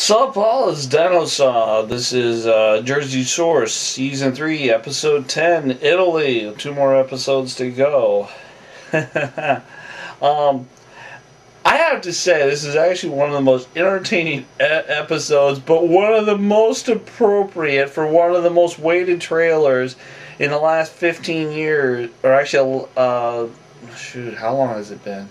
Sup all, it's Dinosa. This is Jersey Source, Season 3, Episode 10, Italy. 2 more episodes to go. I have to say, this is actually one of the most entertaining episodes, but one of the most appropriate for one of the most weighted trailers in the last 15 years. Or actually, shoot, how long has it been?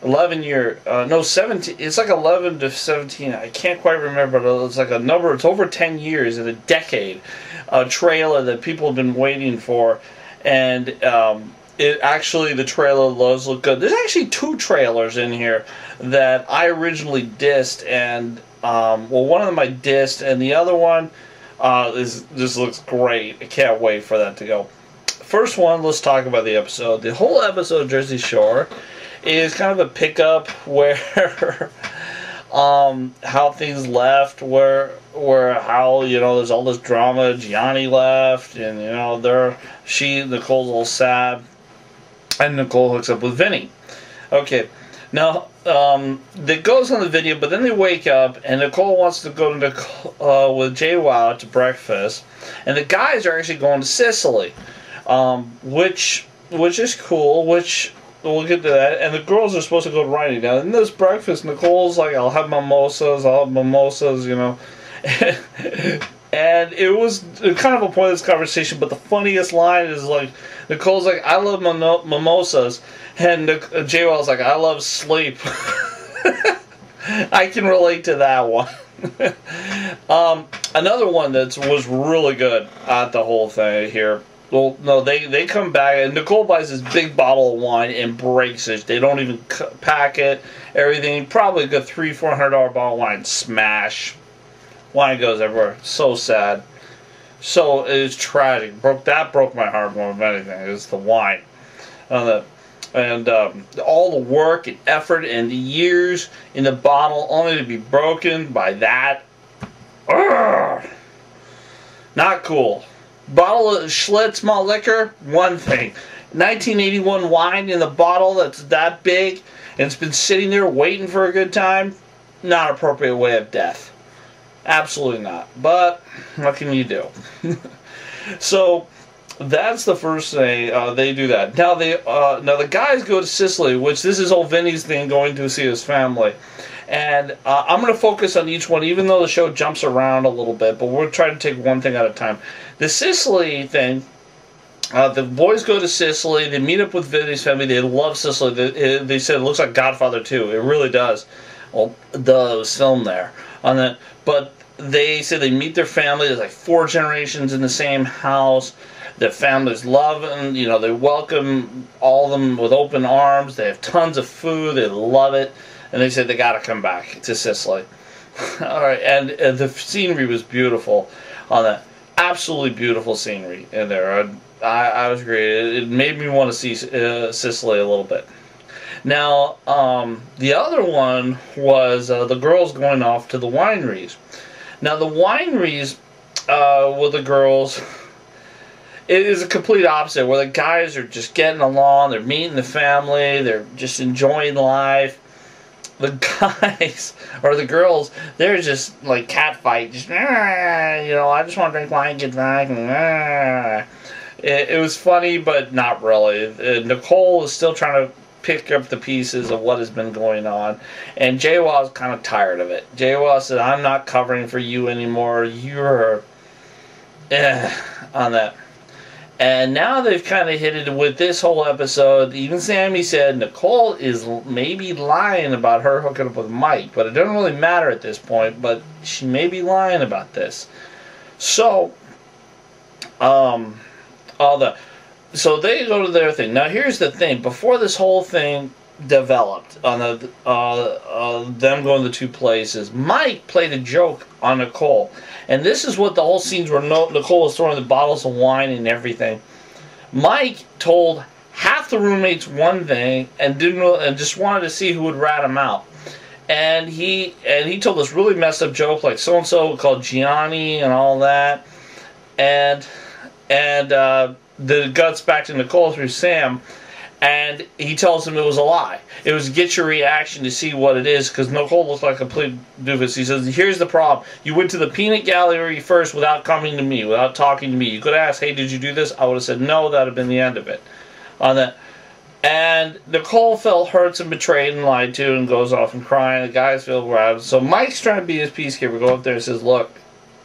11 year, no, 17, it's like 11 to 17, I can't quite remember, but it's like a number, it's over 10 years, in a decade, a trailer that people have been waiting for, and the trailer does look good. There's actually 2 trailers in here that I originally dissed, and, one of them I dissed, and the other one just looks great. I can't wait for that to go. First one, let's talk about the episode. The whole episode of Jersey Shore is kind of a pickup where how things left, where how, you know, there's all this drama. Gianni left, and you know, Nicole's all sad, and Nicole hooks up with Vinny. Okay, now that goes on the video, but then they wake up and Nicole wants to go to with JWoww to breakfast, and the guys are actually going to Sicily, which is cool, which we'll get to that. And the girls are supposed to go riding. Now, in this breakfast, Nicole's like, I'll have mimosas, you know. And it was kind of a pointless conversation, but the funniest line is like, Nicole's like, I love mimosas, and JWoww's like, I love sleep. I can relate to that one. Another one that was really good at the whole thing here. Well, no, they come back, and Nicole buys this big bottle of wine and breaks it. They don't even pack it, everything. Probably a good $300-400 bottle of wine. Smash. Wine goes everywhere. So sad. So, it's tragic. That broke my heart more than anything. It was the wine. All the work and effort and the years in the bottle only to be broken by that. Urgh. Not cool. Bottle of Schlitz malt liquor, one thing. 1981 wine in the bottle that's that big, and it's been sitting there waiting for a good time. Not appropriate way of death. Absolutely not. But what can you do? So that's the first thing. They do that. Now the guys go to Sicily, which this is old Vinny's thing, going to see his family. And I'm going to focus on each one, even though the show jumps around a little bit, but we're trying to take one thing at a time. The Sicily thing, the boys go to Sicily, they meet up with Vinny's family, they love Sicily. They said it looks like Godfather 2. It really does. Well, it was filmed there. But they said they meet their family, there's like 4 generations in the same house. Their families love them, you know, they welcome all of them with open arms, they have tons of food, they love it. And they said they got to come back to Sicily. All right, and the scenery was beautiful on that. Absolutely beautiful scenery in there. I was great. It made me want to see Sicily a little bit. Now, the other one was the girls going off to the wineries. Now, the wineries with the girls, it is a complete opposite, where the guys are just getting along, they're meeting the family, they're just enjoying life. The guys, or the girls, they're just like catfight, just, you know, I just want to drink wine, get drunk. It was funny, but not really. Nicole is still trying to pick up the pieces of what has been going on, and JWoww's kind of tired of it. JWoww said, I'm not covering for you anymore, you're on that. And now they've kind of hit it with this whole episode. Even Sammy said Nicole is maybe lying about her hooking up with Mike, but it doesn't really matter at this point, but she may be lying about this. So, so they go to their thing. Now here's the thing, before this whole thing developed on them going to 2 places, Mike played a joke on Nicole, and this is what the whole scenes where Nicole was throwing the bottles of wine and everything. Mike told half the roommates one thing and just wanted to see who would rat him out, and he told this really messed up joke like so and so called Gianni and all that, and the guts back to Nicole through Sam. And he tells him it was a lie. It was get your reaction to see what it is, because Nicole looks like a complete doofus. He says, here's the problem. You went to the peanut gallery first without coming to me, without talking to me. You could ask, hey, did you do this? I would have said no. That would have been the end of it. On that. And Nicole felt hurt and betrayed and lied to and goes off and crying. The guys feel bad. So Mike's trying to be his peacekeeper. Go up there and says, look,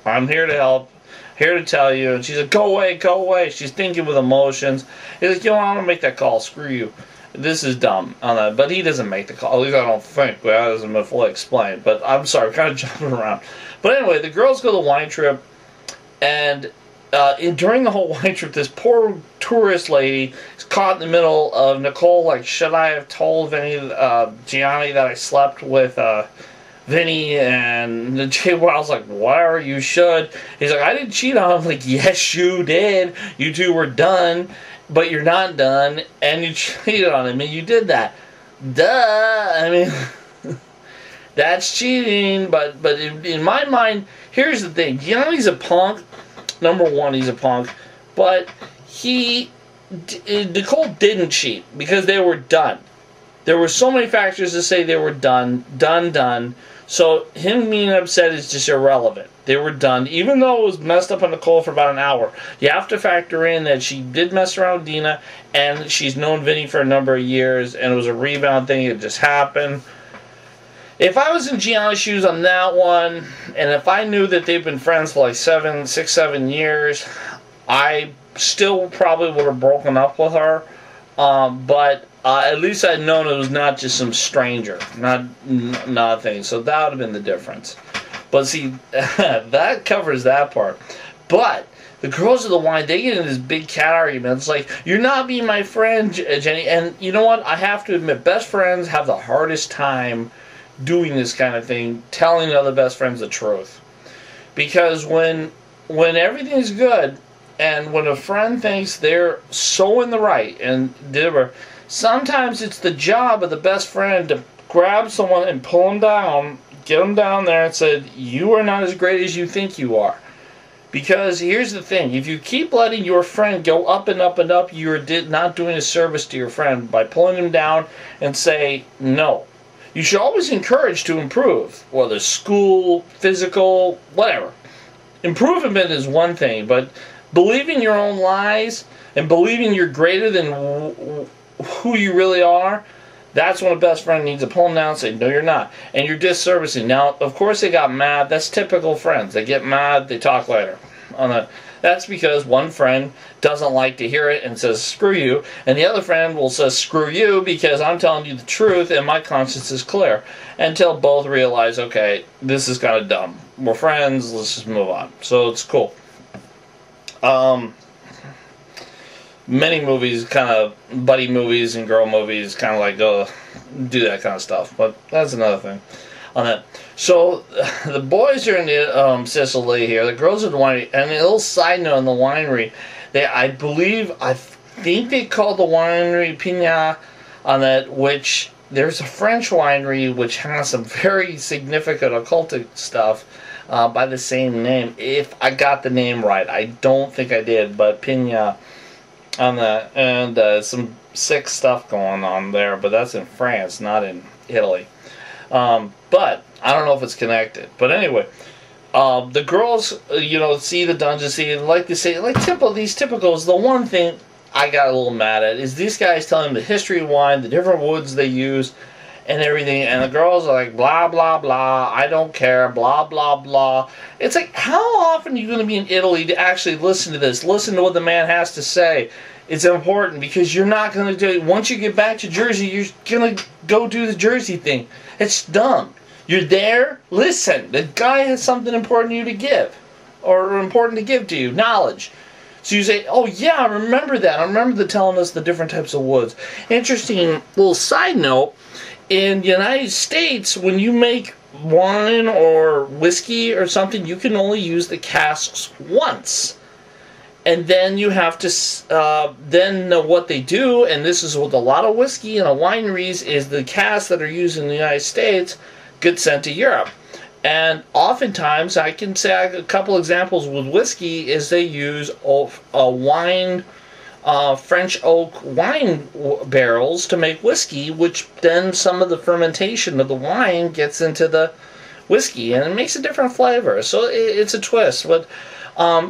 I'm here to help. Here to tell you. And she's like, go away, go away. She's thinking with emotions. He's like, you know, I'm going to make that call. Screw you. This is dumb. But he doesn't make the call. At least I don't think. Well, that hasn't been fully explained. But I'm sorry, I'm kind of jumping around. But anyway, the girls go to the wine trip. And during the whole wine trip, this poor tourist lady is caught in the middle of Nicole. Like, should I have told Gianni that I slept with Vinny? And Jay Wild's like, whatever, you should. He's like, I didn't cheat on him. I'm like, yes, you did. You two were done, but you're not done, and you cheated on him, and you did that. Duh. I mean, that's cheating, but in my mind, here's the thing. Gianni's a punk. Number one, he's a punk. But Nicole didn't cheat because they were done. There were so many factors to say they were done. So him being upset is just irrelevant. They were done. Even though it was messed up on Nicole for about an hour, you have to factor in that she did mess around with Dina, and she's known Vinny for a number of years, and it was a rebound thing. It just happened. If I was in Gianni's shoes on that one, and if I knew that they've been friends for like 6, 7 years, I still probably would have broken up with her. But at least I'd known it was not just some stranger, not a thing. So that would have been the difference. But see, that covers that part. But the girls of the wine, they get in this big cat argument. It's like, you're not being my friend, Jenny. And you know what? I have to admit, best friends have the hardest time doing this kind of thing, telling other best friends the truth. Because when everything's good, and when a friend thinks they're so in the right, and sometimes it's the job of the best friend to grab someone and pull them down, get them down there and say, you are not as great as you think you are. Because here's the thing, if you keep letting your friend go up and up and up, you're not doing a service to your friend by pulling him down and say, no. You should always encourage to improve, whether school, physical, whatever. Improvement is one thing, but believing your own lies and believing you're greater than who you really are, that's when a best friend needs to pull them down and say, no, you're not. And you're disservicing. Now, of course, they got mad. That's typical friends. They get mad, they talk later. That's because one friend doesn't like to hear it and says, screw you. And the other friend will say, screw you, because I'm telling you the truth and my conscience is clear. Until both realize, okay, this is kind of dumb. We're friends, let's just move on. So it's cool. Many movies, kind of buddy movies and girl movies, kind of like do that kind of stuff. But that's another thing on that. So the boys are in the Sicily here. The girls are in the winery. And a little side note on the winery, I think they call the winery Pina on that, which there's a French winery which has some very significant occultic stuff by the same name. If I got the name right, I don't think I did, but Pina on that, and some sick stuff going on there, but that's in France, not in Italy. But I don't know if it's connected. But anyway, the girls, see the dungeon scene, like they say, like these typicals. The one thing I got a little mad at is these guys telling the history of wine, the different woods they use, and everything, and the girls are like, blah, blah, blah, I don't care, blah, blah, blah. It's like, how often are you going to be in Italy to actually listen to this? Listen to what the man has to say. It's important, because you're not going to do it. Once you get back to Jersey, you're going to go do the Jersey thing. It's dumb. You're there, listen. The guy has something important to you to give, or important to give to you, knowledge. So you say, oh yeah, I remember that. I remember telling us the different types of woods. Interesting little side note, in the United States, when you make wine or whiskey or something, you can only use the casks once. And then you have to, then what they do, and this is with a lot of whiskey and wineries, is the casks that are used in the United States get sent to Europe. And oftentimes, I can say a couple examples with whiskey is they use a wine French oak wine barrels to make whiskey, which then some of the fermentation of the wine gets into the whiskey, and it makes a different flavor. So it's a twist. But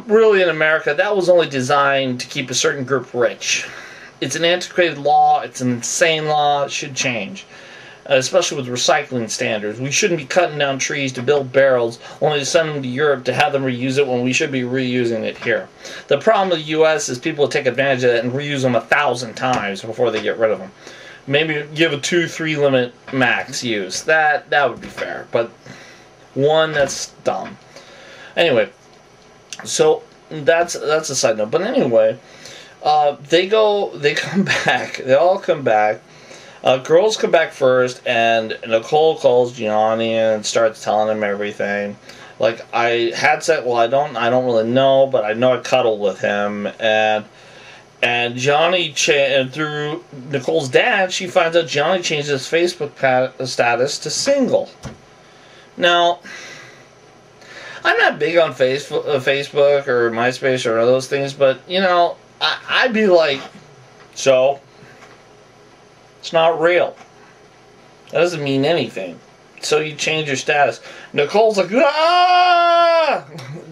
really, in America, that was only designed to keep a certain group rich. It's an antiquated law. It's an insane law. It should change. Especially with recycling standards. We shouldn't be cutting down trees to build barrels only to send them to Europe to have them reuse it when we should be reusing it here. The problem with the U.S. is people will take advantage of it and reuse them 1,000 times before they get rid of them. Maybe give a 2-3 limit max use. That would be fair. But 1, that's dumb. Anyway, so that's a side note. But anyway, they come back. They all come back. Girls come back first, and Nicole calls Gianni and starts telling him everything. Like, I had sex. Well, I don't really know, but I know I cuddled with him, and Gianni through Nicole's dad, she finds out Gianni changed his Facebook status to single. Now, I'm not big on Facebook or MySpace or those things, but you know, I'd be like, so. It's not real. That doesn't mean anything. So you change your status. Nicole's like, ah!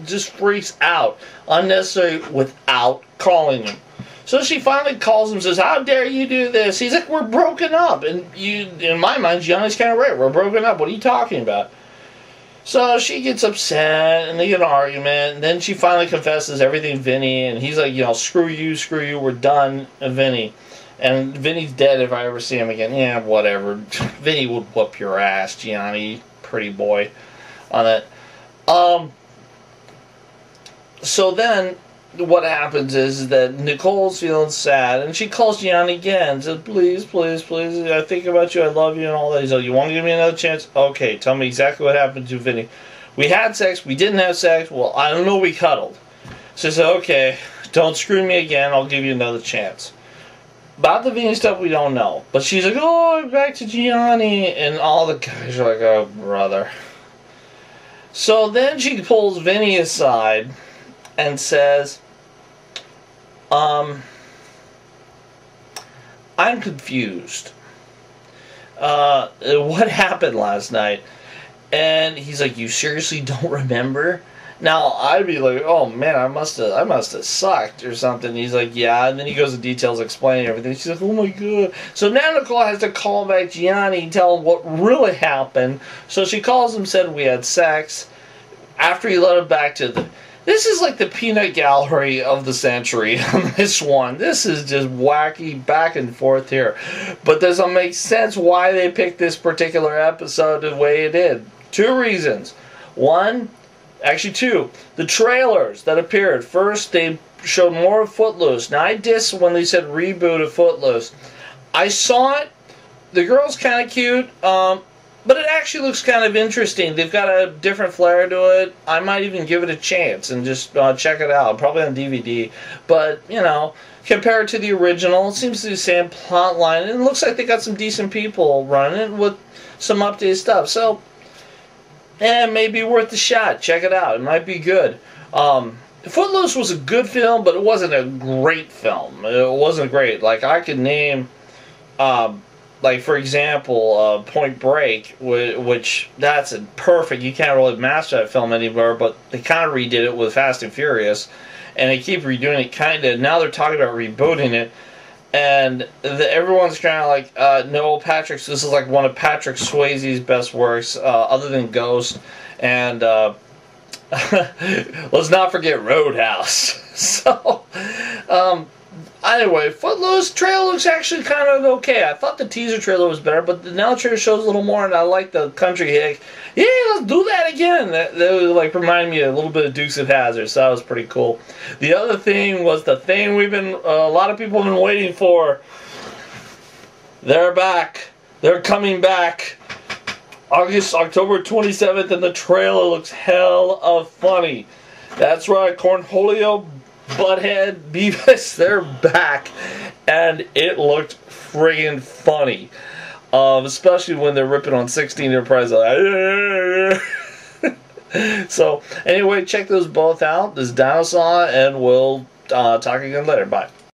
Just freaks out. Unnecessary without calling him. So she finally calls him and says, how dare you do this? He's like, we're broken up. And in my mind, Gianni's kind of right. We're broken up. What are you talking about? So she gets upset, and they get an argument, and then she finally confesses everything to Vinny, and he's like, you know, screw you, we're done, Vinny. And Vinny's dead if I ever see him again. Yeah, whatever. Vinny would whoop your ass, Gianni. Pretty boy. On that. So then, what happens is that Nicole's feeling sad, and she calls Gianni again and says, please, please, please, I think about you, I love you, and all that. He's like, you want to give me another chance? Okay, tell me exactly what happened to Vinny. We had sex, we didn't have sex, well, I don't know, we cuddled. So she said, okay, don't screw me again, I'll give you another chance. About the Vinny stuff, we don't know. But she's like, oh, back to Gianni. And all the guys are like, oh, brother. So then she pulls Vinny aside and says, I'm confused. What happened last night? And he's like, you seriously don't remember? Now, I'd be like, oh man, I must have sucked or something. He's like, yeah, and then he goes into details explaining everything. She's like, oh my god. So now Nicole has to call back Gianni and tell him what really happened. So she calls him, said we had sex. After he led him back to the... This is like the peanut gallery of the century on this one. This is just wacky back and forth here. But does it make sense why they picked this particular episode the way it did? 2 reasons. 1... Actually, 2. The trailers that appeared. First, they showed more of Footloose. Now, I dissed when they said reboot of Footloose. I saw it. The girl's kind of cute, but it actually looks kind of interesting. They've got a different flair to it. I might even give it a chance and just check it out. Probably on DVD. But, you know, compared to the original, it seems to be the same plot line. And it looks like they got some decent people running it with some updated stuff. So... and maybe worth a shot. Check it out. It might be good. Footloose was a good film, but it wasn't a great film. It wasn't great. Like, I could name, like, for example, Point Break, which that's a perfect. You can't really master that film anymore, but they kind of redid it with Fast and Furious, and they keep redoing it, kind of. Now they're talking about rebooting it. And everyone's kind of like, no, this is like one of Patrick Swayze's best works, other than Ghost. And let's not forget Roadhouse. So, anyway, Footloose trailer looks actually kind of okay. I thought the teaser trailer was better, but now the trailer shows a little more, and I like the country hit. Yeah, let's do that again. That like reminded me a little bit of Dukes of Hazzard, so that was pretty cool. The other thing was the thing we've been a lot of people have been waiting for. They're back. They're coming back. October 27th, and the trailer looks hell of funny. That's right, Cornholio, Butthead, Beavis, they're back, and it looked friggin' funny. Especially when they're ripping on 16 Enterprise. So, anyway, check those both out. This is Dinosa, and we'll talk again later. Bye.